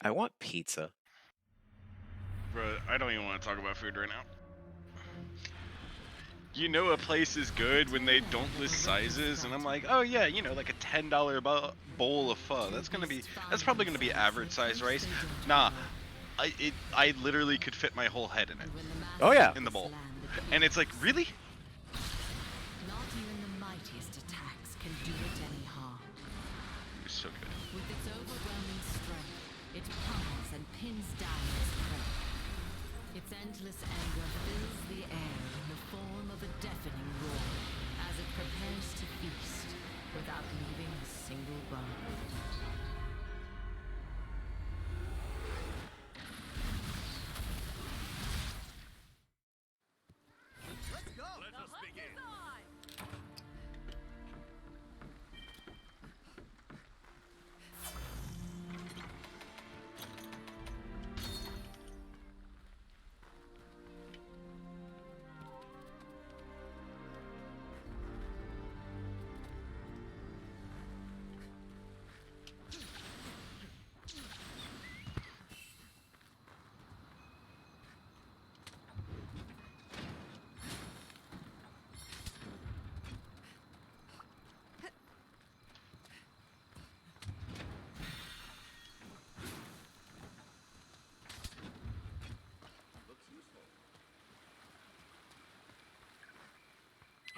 I want pizza. Bro, I don't even want to talk about food right now. You know a place is good when they don't list sizes, and I'm like, oh yeah, you know, like a $10 bowl of pho. That's probably gonna be average size rice. Nah, I literally could fit my whole head in it, Oh yeah. in the bowl. And it's like, really? Not even the mightiest attacks can do it any harm. It's so good. With its overwhelming strength, it pummels and pins down its prey. Its endless anger fills the air in the form of a deafening roar as it prepares to feast without leaving a single bone.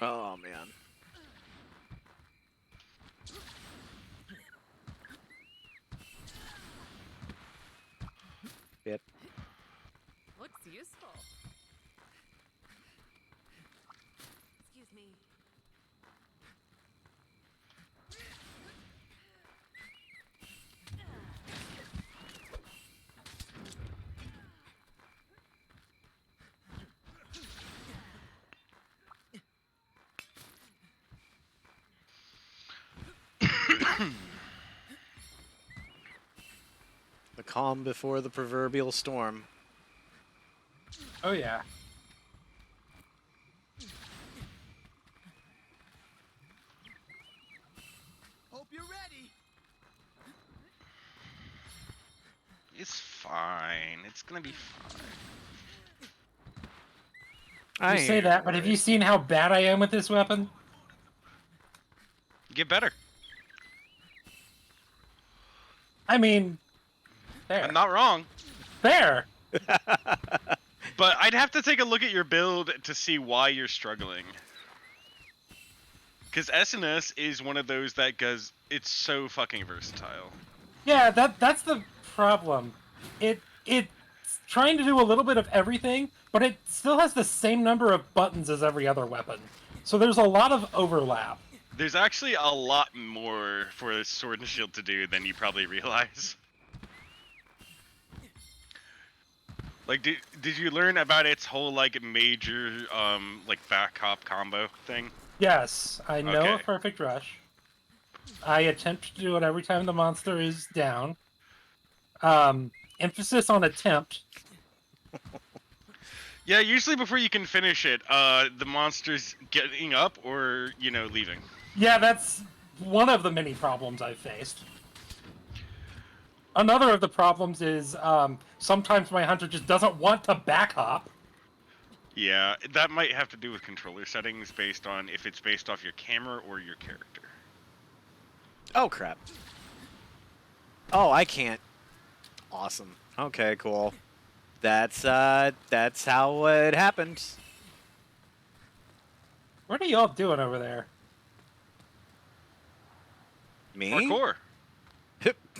Oh man. Yep. Looks useful. Excuse me. The calm before the proverbial storm. Oh yeah. Hope you're ready. It's fine. It's gonna be fine. I You say that, but have you seen how bad I am with this weapon? Get better. I mean, there. I'm not wrong. There. But I'd have to take a look at your build to see why you're struggling. Because SNS is one of those that goes, it's so fucking versatile. Yeah, that's the problem. It's trying to do a little bit of everything, but it still has the same number of buttons as every other weapon. So there's a lot of overlap. There's actually a lot more for Sword and Shield to do than you probably realize. Like, did you learn about its whole, like, major, like, back hop combo thing? Yes, I know Okay. a perfect rush. I attempt to do it every time the monster is down. Emphasis on attempt. Yeah, usually before you can finish it, the monster's getting up or, you know, leaving. Yeah, that's one of the many problems I've faced. Another of the problems is sometimes my hunter just doesn't want to back hop. Yeah, that might have to do with controller settings based on if it's based off your camera or your character. Oh crap. Oh, I can't. Awesome. Okay, cool. That's how it happened. What are y'all doing over there? Me? Parkour.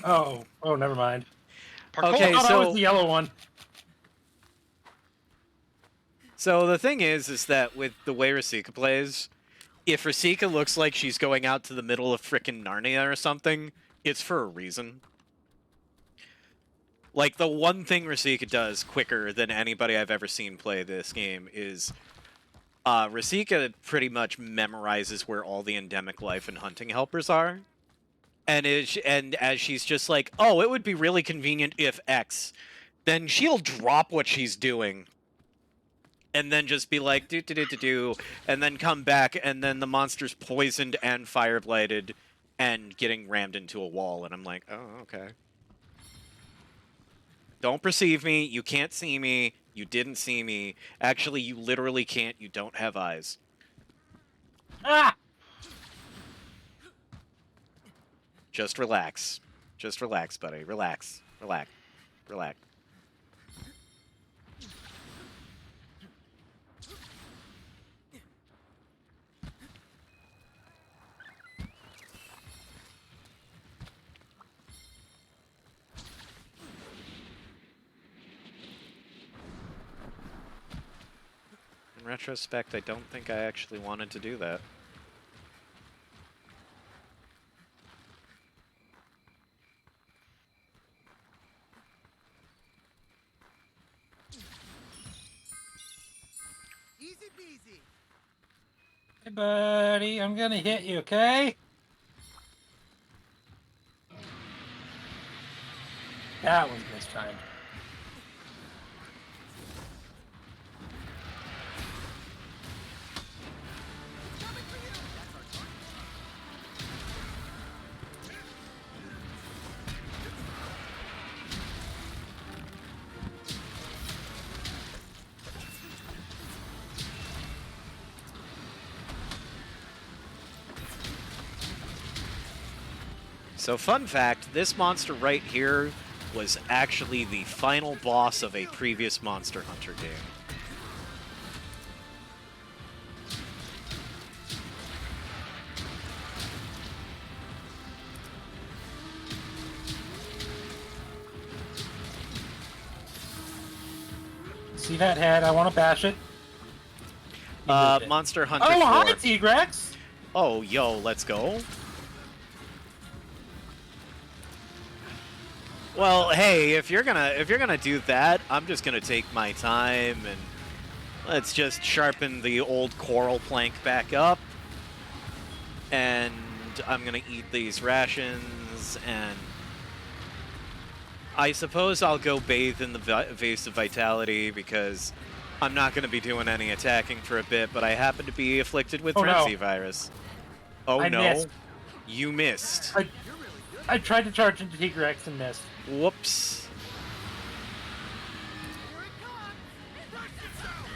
Oh, never mind. Parkour. Okay, I thought I so- was the yellow one. So the thing is that with the way Rasika plays, if Rasika looks like she's going out to the middle of frickin' Narnia or something, it's for a reason. Like, the one thing Rasika does quicker than anybody I've ever seen play this game is Rasika pretty much memorizes where all the endemic life and hunting helpers are. And as she's just like, oh, it would be really convenient if X, then she'll drop what she's doing and then just be like, do, and then come back, and then the monster's poisoned and fire blighted and getting rammed into a wall, and I'm like, oh, okay. Don't perceive me. You can't see me. You didn't see me. Actually, you literally can't. You don't have eyes. Ah! Just relax. Just relax, buddy. Relax. Relax. Relax. In retrospect, I don't think I actually wanted to do that. Easy peasy. Hey, buddy, I'm gonna hit you, okay? That was mistimed. So fun fact, this monster right here was actually the final boss of a previous Monster Hunter game. See that head? I want to bash it. You moved it. Monster Hunter Oh, 4. hi, T-Rex! Oh, yo, let's go. Well, hey, if you're gonna do that, I'm just gonna take my time and let's just sharpen the old coral plank back up. And I'm gonna eat these rations, and I suppose I'll go bathe in the vase of vitality because I'm not gonna be doing any attacking for a bit, but I happen to be afflicted with Oh, no. frenzy virus. Oh I no, missed. you missed. I tried to charge into T-Rex and missed. Whoops. Here it comes. Burst itself.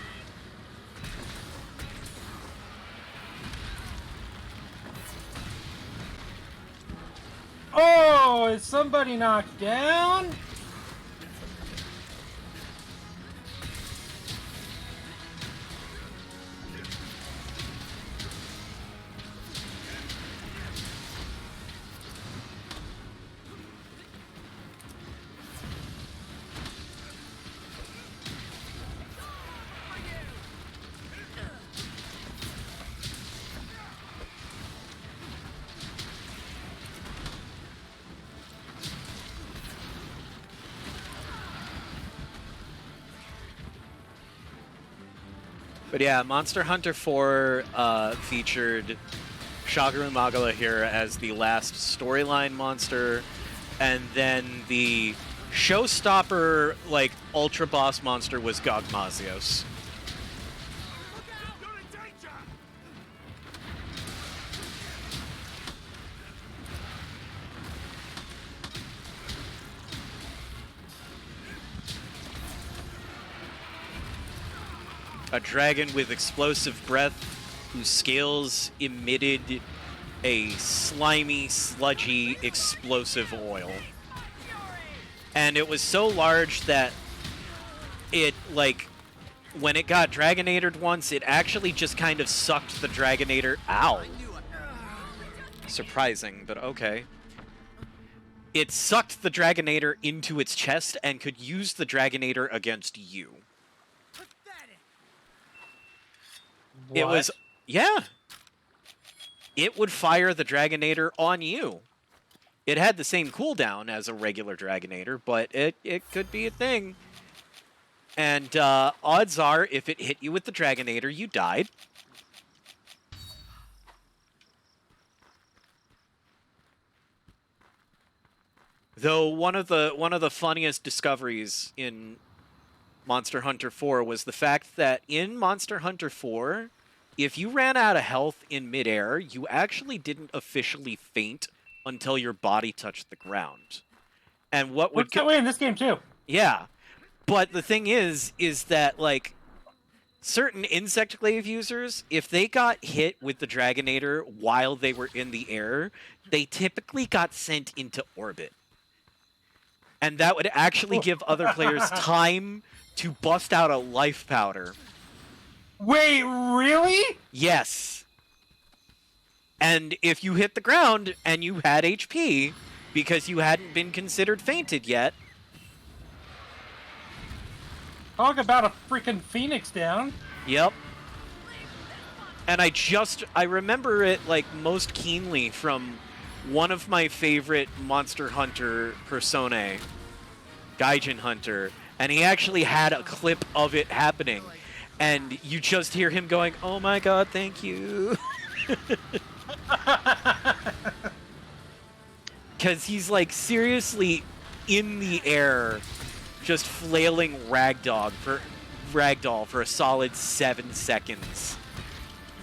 Oh, is somebody knocked down? But yeah, Monster Hunter 4 featured Shagaru Magala here as the last storyline monster, and then the showstopper, like, ultra boss monster was Gogmazios. Look out! You're in danger. A dragon with explosive breath whose scales emitted a slimy, sludgy, explosive oil. And it was so large that it, like, when it got Dragonatored once, it actually just kind of sucked the Dragonator. Ow. Surprising, but okay. It sucked the Dragonator into its chest and could use the Dragonator against you. Pathetic. It What? was, yeah. It would fire the Dragonator on you. It had the same cooldown as a regular Dragonator, but it could be a thing. And odds are, if it hit you with the Dragonator, you died. Though one of the funniest discoveries in Monster Hunter 4 was the fact that in Monster Hunter 4, if you ran out of health in midair, you actually didn't officially faint until your body touched the ground. And what would Works that way in this game too. Yeah. But the thing is that, like, certain Insect Glaive users, if they got hit with the Dragonator while they were in the air, they typically got sent into orbit. And that would actually give other players time to bust out a life powder. Wait, really? Yes. And if you hit the ground and you had HP, because you hadn't been considered fainted yet, Talk about a freaking phoenix down. yep. And I remember it, like, most keenly from one of my favorite Monster Hunter personae, Gaijin Hunter, and he actually had a clip of it happening. And you just hear him going, "Oh my god, thank you." Because he's, like, seriously in the air, just flailing ragdoll for a solid 7 seconds.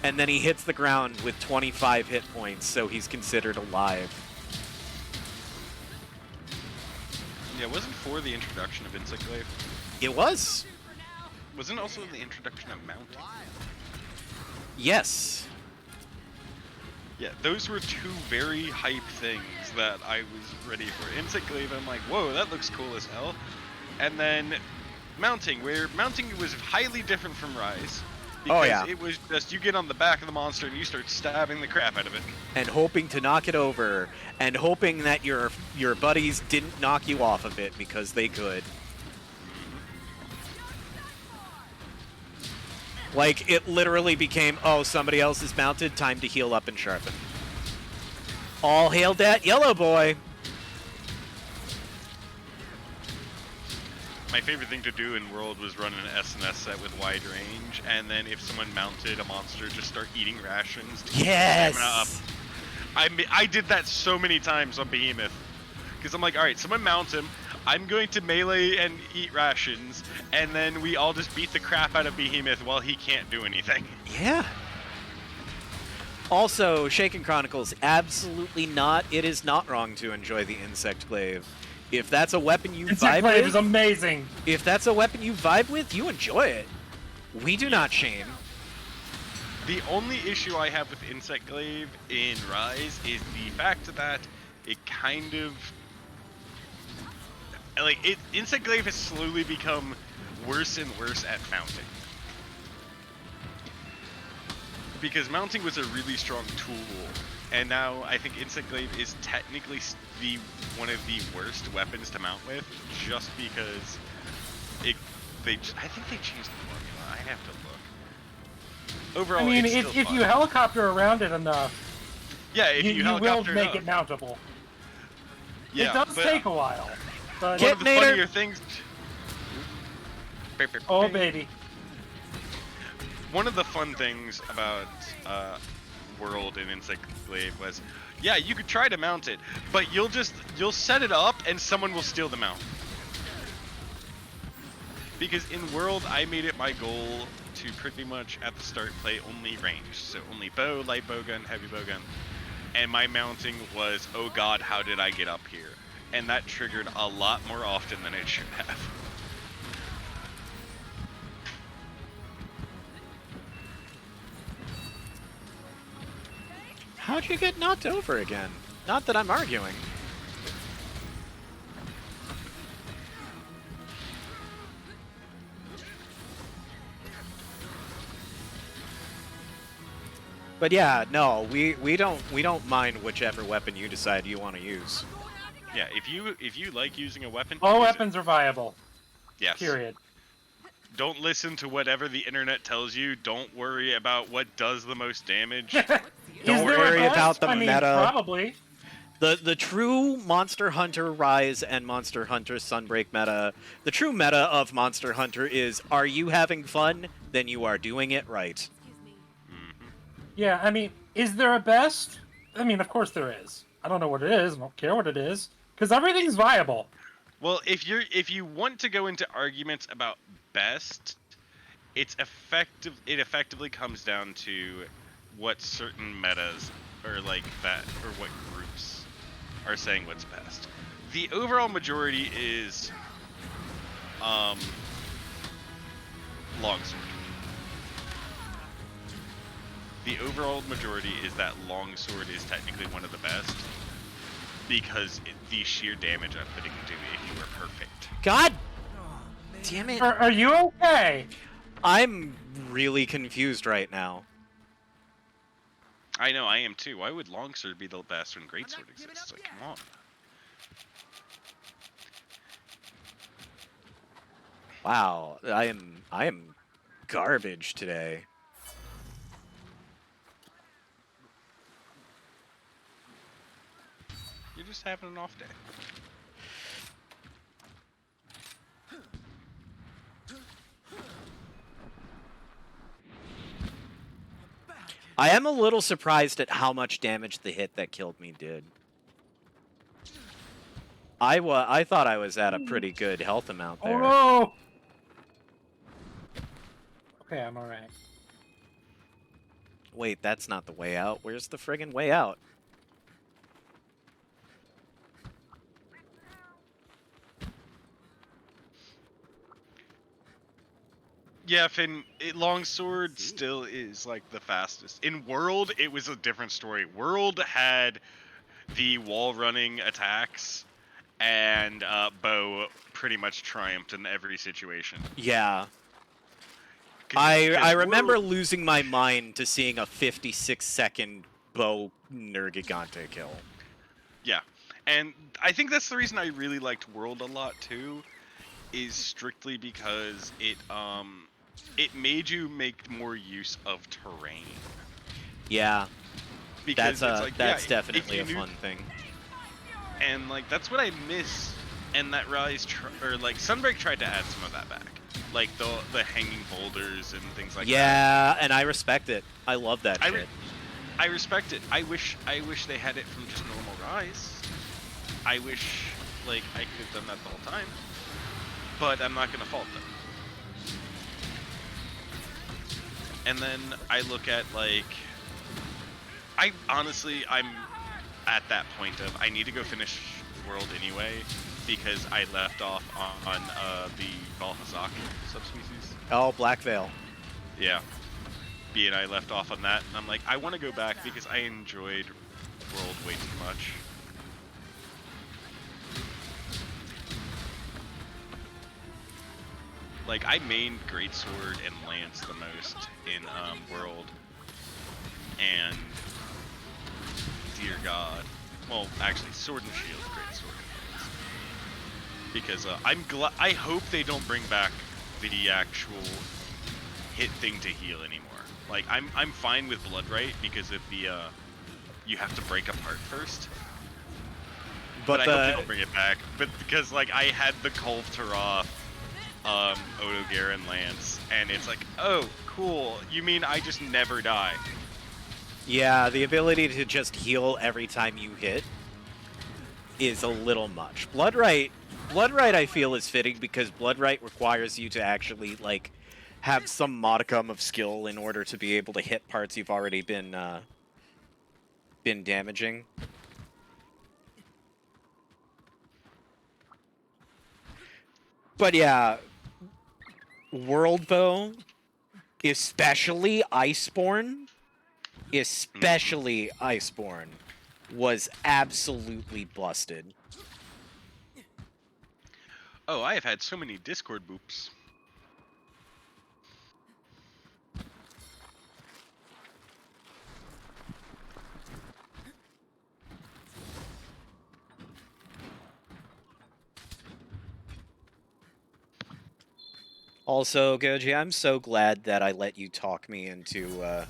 And then he hits the ground with 25 hit points, so he's considered alive. Yeah, wasn't 4 the introduction of Insect Glaive? It was. Wasn't also the introduction of Mounting? Yes. Yeah, those were 2 very hype things that I was ready for. Insect Glaive, I'm like, whoa, that looks cool as hell. And then Mounting, where Mounting was highly different from Rise. Oh, Because yeah. it was just, you get on the back of the monster and you start stabbing the crap out of it. And hoping to knock it over, and hoping that your buddies didn't knock you off of it because they could. Like, it literally became, oh, somebody else is mounted, time to heal up and sharpen. All hail that yellow boy! My favorite thing to do in World was run an SNS set with wide range, and then if someone mounted a monster, just start eating rations to keep their stamina up. Yes! I did that so many times on Behemoth. Because I'm like, alright, someone mount him, I'm going to melee and eat rations, and then we all just beat the crap out of Behemoth while he can't do anything. Yeah. Also, Shaken Chronicles, absolutely not. It is not wrong to enjoy the Insect Glaive. If that's a weapon you Insect vibe Glaive with, is amazing. if that's a weapon you vibe with, you enjoy it. We do not shame. The only issue I have with Insect Glaive in Rise is the fact that it kind of... Like, Insect Glaive has slowly become worse and worse at mounting. Because mounting was a really strong tool, and now I think Insect Glaive is technically one of the worst weapons to mount with, just because I think they changed the formula. I have to look. Overall, I mean, it's if still you fun. helicopter around it enough, Yeah, if you, you will helicopter make up. it mountable. Yeah, It does but take a while. But one of the Nader. funnier things. oh baby, One of the fun things about World and Insect Glaive was, yeah, you could try to mount it, but you'll set it up and someone will steal the mount. Because in World, I made it my goal to pretty much at the start play only range, so only bow, light bowgun, heavy bowgun, and my mounting was, oh god, how did I get up here? And that triggered a lot more often than it should have. How'd you get knocked over again? Not that I'm arguing. But yeah, no, we don't mind whichever weapon you decide you want to use. Yeah, if you like using a weapon, all use it. weapons are viable. Yes. Period. Don't listen to whatever the internet tells you. Don't worry about what does the most damage. Is Don't there a worry best? about the I mean, meta. Probably. The true Monster Hunter Rise and Monster Hunter Sunbreak meta, the true meta of Monster Hunter is, are you having fun? Then you are doing it right. Yeah, I mean, is there a best? I mean, of course there is. I don't know what it is. I don't care what it is. Because everything's viable. Well, if you want to go into arguments about best, it effectively comes down to what certain metas or like that, or what groups are saying what's best. The overall majority is longsword. The overall majority is that longsword is technically one of the best because the sheer damage I'm putting into it if you were perfect. God damn it. Are you okay? I'm really confused right now. I know, I am too. Why would longsword be the best when greatsword giving exists? up Like, yet. come on. Wow, I am garbage today. You're just having an off day. I am a little surprised at how much damage the hit that killed me did. I thought I was at a pretty good health amount there. Oh no! Okay, I'm alright. Wait, that's not the way out. Where's the friggin' way out? Yeah, Finn, longsword still is like the fastest. In World, it was a different story. World had the wall running attacks, and bow pretty much triumphed in every situation. Yeah. 'Cause I remember World- losing my mind to seeing a 56-second bow Nergigante kill. Yeah, and I think that's the reason I really liked World a lot too, is strictly because it made you make more use of terrain. Yeah, Because that's it's like, that's yeah, definitely a if you knew- fun thing. And like that's what I miss, and that Rise or like Sunbreak tried to add some of that back, like the hanging boulders and things like that. Yeah, and I respect it. I love that I, shit. I respect it. I wish they had it from just normal Rise. I wish like I could have done that the whole time, but I'm not gonna fault them. And then I look at like, I'm at that point of I need to go finish World anyway because I left off on the Balhazak subspecies. Oh, Black Veil. Yeah. B and I left off on that, and I'm like, I want to go back because I enjoyed World way too much. Like, I mained Greatsword and Lance the most in World, and dear God, well, actually, Sword and Shield, Greatsword and Lance, because I hope they don't bring back the actual hit thing to heal anymore. Like, I'm fine with Bloodright because of the you have to break apart first. But I hope they don't bring it back. But because like I had the Kulve Taroth, Odo Garen Lance, and it's like, oh, cool. You mean I just never die? Yeah, the ability to just heal every time you hit is a little much. Bloodright I feel is fitting because Bloodright requires you to actually like have some modicum of skill in order to be able to hit parts you've already been damaging. But yeah, World Bow, especially Iceborne, was absolutely busted. Oh, I have had so many Discord boops. Also, Goji, I'm so glad that I let you talk me into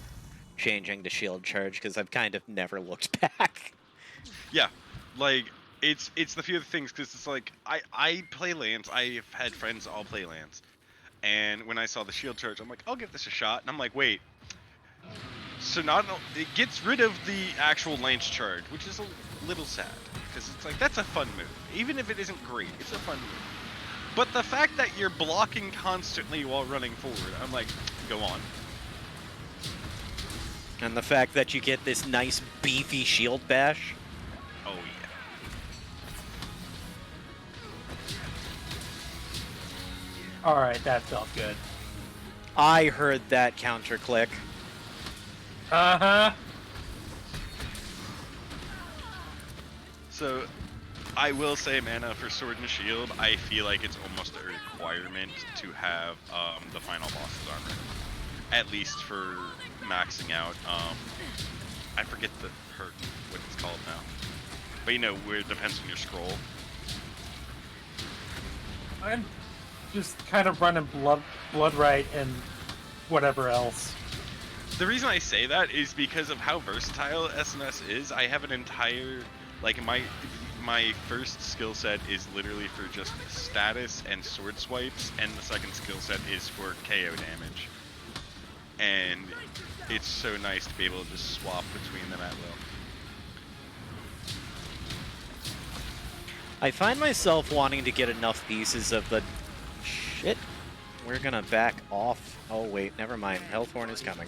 changing to shield charge because I've kind of never looked back. Yeah, like it's the few other things because it's like I play Lance. I've had friends all play Lance, and when I saw the shield charge, I'm like, I'll give this a shot. And I'm like, wait. So it gets rid of the actual Lance charge, which is a little sad because it's like that's a fun move, even if it isn't great. It's a fun move. But the fact that you're blocking constantly while running forward, I'm like, go on. And the fact that you get this nice beefy shield bash. Oh yeah. Alright, that felt good. I heard that counter click. Uh-huh. So, I will say, mana for Sword and Shield, I feel like it's almost a requirement to have the final boss's armor. At least for maxing out. I forget what it's called now. But you know, where it depends on your scroll. I'm just kind of running blood right and whatever else. The reason I say that is because of how versatile SNS is. I have an entire, like, my first skill set is literally for just status and sword swipes, and the second skill set is for KO damage. And it's so nice to be able to just swap between them at will. I find myself wanting to get enough pieces of the... Shit. We're gonna back off. Oh, wait, never mind. Hellthorn is coming.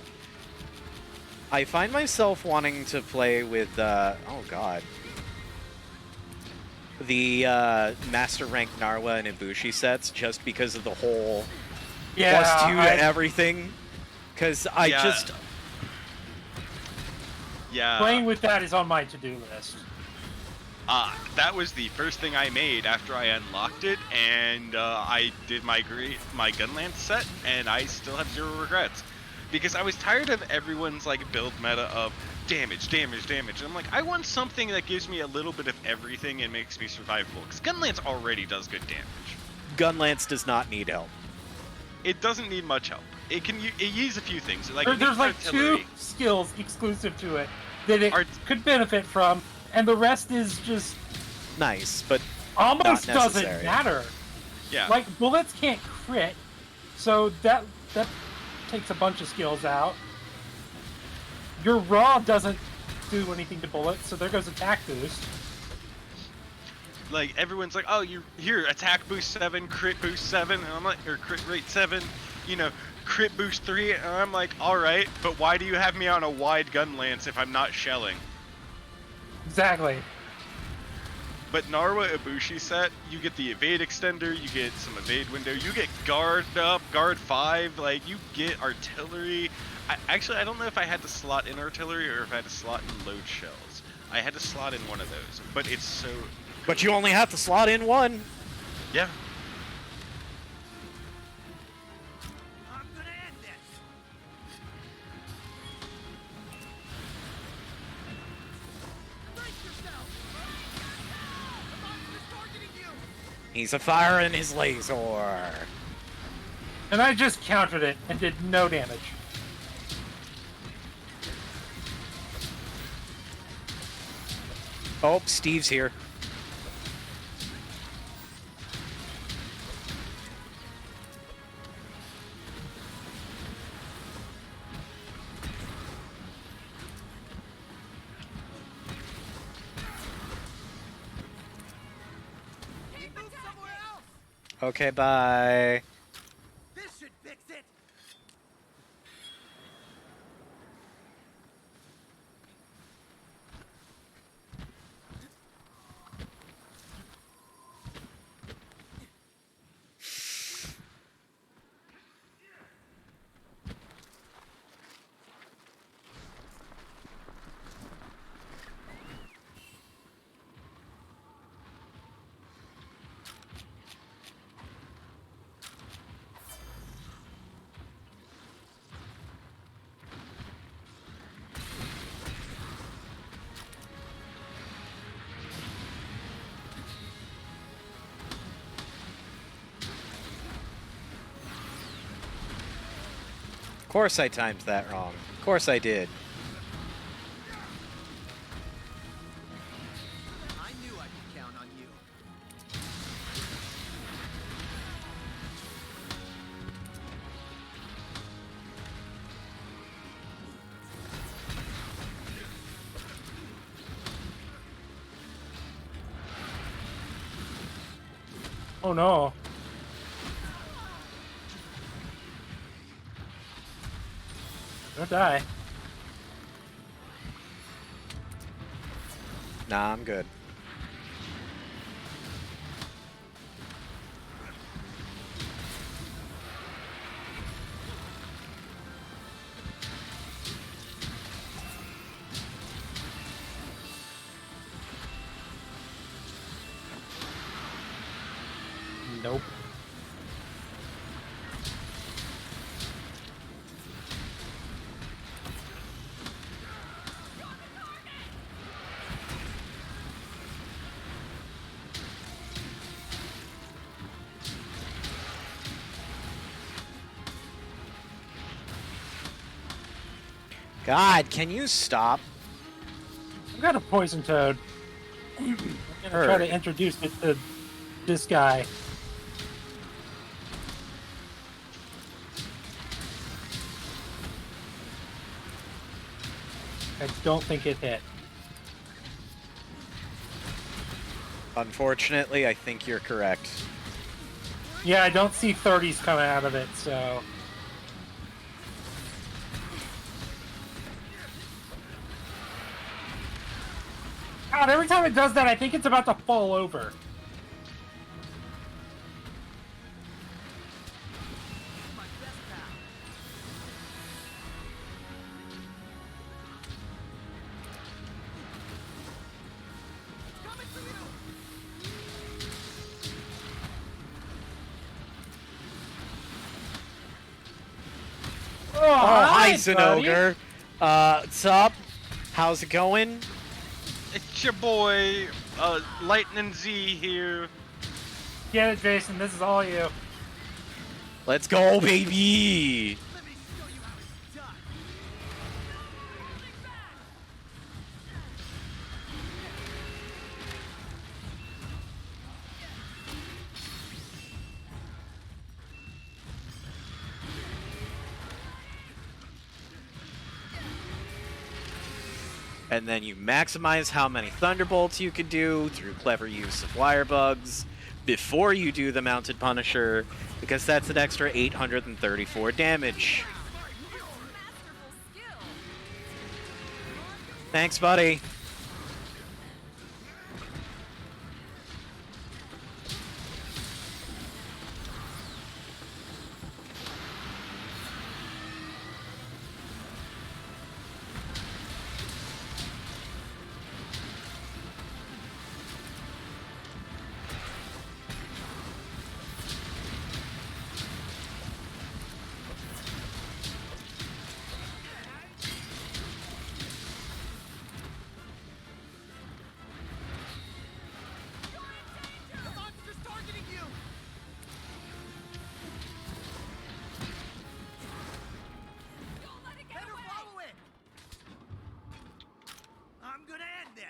I find myself wanting to play with, oh god. The, Master Rank Narwa and Ibushi sets, just because of the whole Yeah, +2 to everything. Because I Yeah. just... Yeah. playing with that is on my to-do list. That was the first thing I made after I unlocked it, and I did my Gunlance set, and I still have zero regrets. Because I was tired of everyone's like build meta of damage, damage, damage. And I'm like, I want something that gives me a little bit of everything and makes me survivable. Because Gunlance already does good damage. Gunlance does not need help. It doesn't need much help. It can it use a few things. Like There's like artillery. 2 skills exclusive to it that it Art- could benefit from, and the rest is just Nice, but almost Not doesn't necessary. matter. Yeah. Like, bullets can't crit, so that takes a bunch of skills out. Your raw doesn't do anything to bullets, so there goes attack boost. Like everyone's like, oh, you here attack boost 7, crit boost 7, and I'm like, or crit rate 7, you know, crit boost 3, and I'm like, all right, but why do you have me on a wide gun lance if I'm not shelling? Exactly. But Narwa Ibushi set, you get the evade extender, you get some evade window, you get guard up, guard 5, like you get artillery. I don't know if I had to slot in artillery or if I had to slot in load shells. I had to slot in one of those, but it's so. but you only have to slot in one. Yeah. I'm gonna end this. Brace yourself. The monster is targeting you. He's a fire in his laser. And I just countered it and did no damage. Oh, Steve's here. He moved somewhere else. Okay, bye. This should fix it. Of course I timed that wrong. Of course I did. I knew I could count on you. Oh no. Don't die. Nah, I'm good. Nope. God, can you stop? I've got a poison toad. I'm gonna try Heard. to introduce it to this guy. I don't think it hit. Unfortunately, I think you're correct. Yeah, I don't see 30s coming out of it, so. God, every time it does that, I think it's about to fall over. My best pal. It's coming for you. Oh, hi, buddy. Zinogre. What's up? How's it going? It's your boy, Lightning Z here. Get it, Jason. This is all you. Let's go, baby! Let me show you how it's done. And then you maximize how many Thunderbolts you can do through clever use of wire bugs before you do the Mounted Punisher, because that's an extra 834 damage. Masterful skill. Thanks, buddy. The monster's targeting you. Don't let it get Better away. follow it. I'm gonna end this.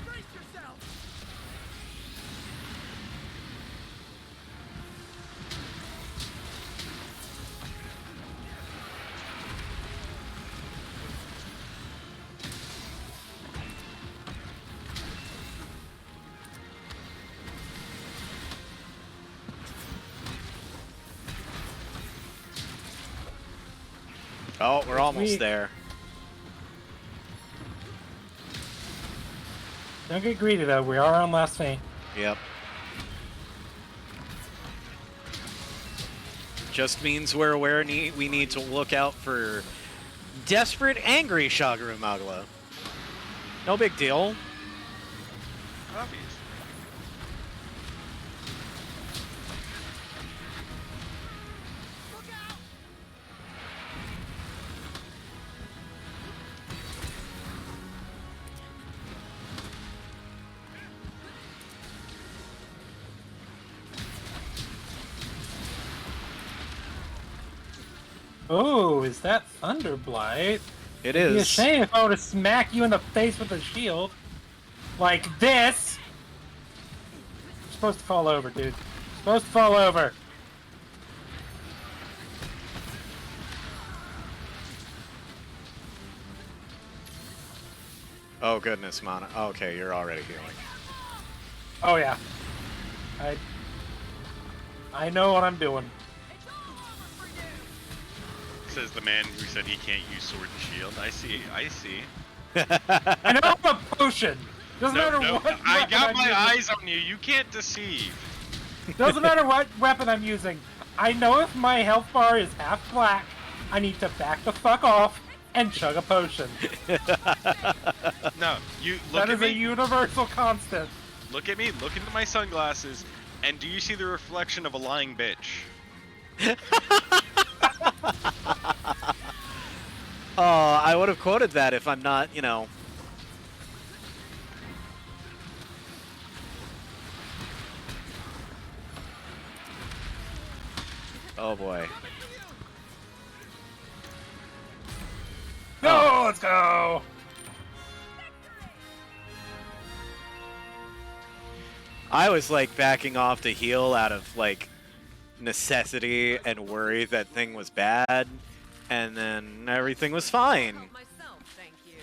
Brace yourself. Oh, we're almost Sweet. there. Don't get greedy, though. We are on last feint. Yep. Just means we're aware we need to look out for desperate, angry Shagaru Magla. No big deal. Obvious. Look out. Oh, is that Thunderblight? It It'd be a is. shame if I were to smack you in the face with a shield. Like this! You're supposed to fall over, dude. You're supposed to fall over. Oh goodness, Mana. Okay, you're already healing. Oh yeah. I know what I'm doing. It's all over for you. Says the man who said he can't use sword and shield. I see. I know I'm a potion. Doesn't matter what I weapon got I'm my using. eyes on you. You can't deceive. Doesn't matter what weapon I'm using. I know if my health bar is half black, I need to back the fuck off and chug a potion. No, you look That at is a me. universal constant. Look at me. Look into my sunglasses. And do you see the reflection of a lying bitch? Oh, I would have quoted that if I'm not, you know. Oh boy. No, let's go. I was like backing off to heal out of like necessity and worry that thing was bad, and then everything was fine. My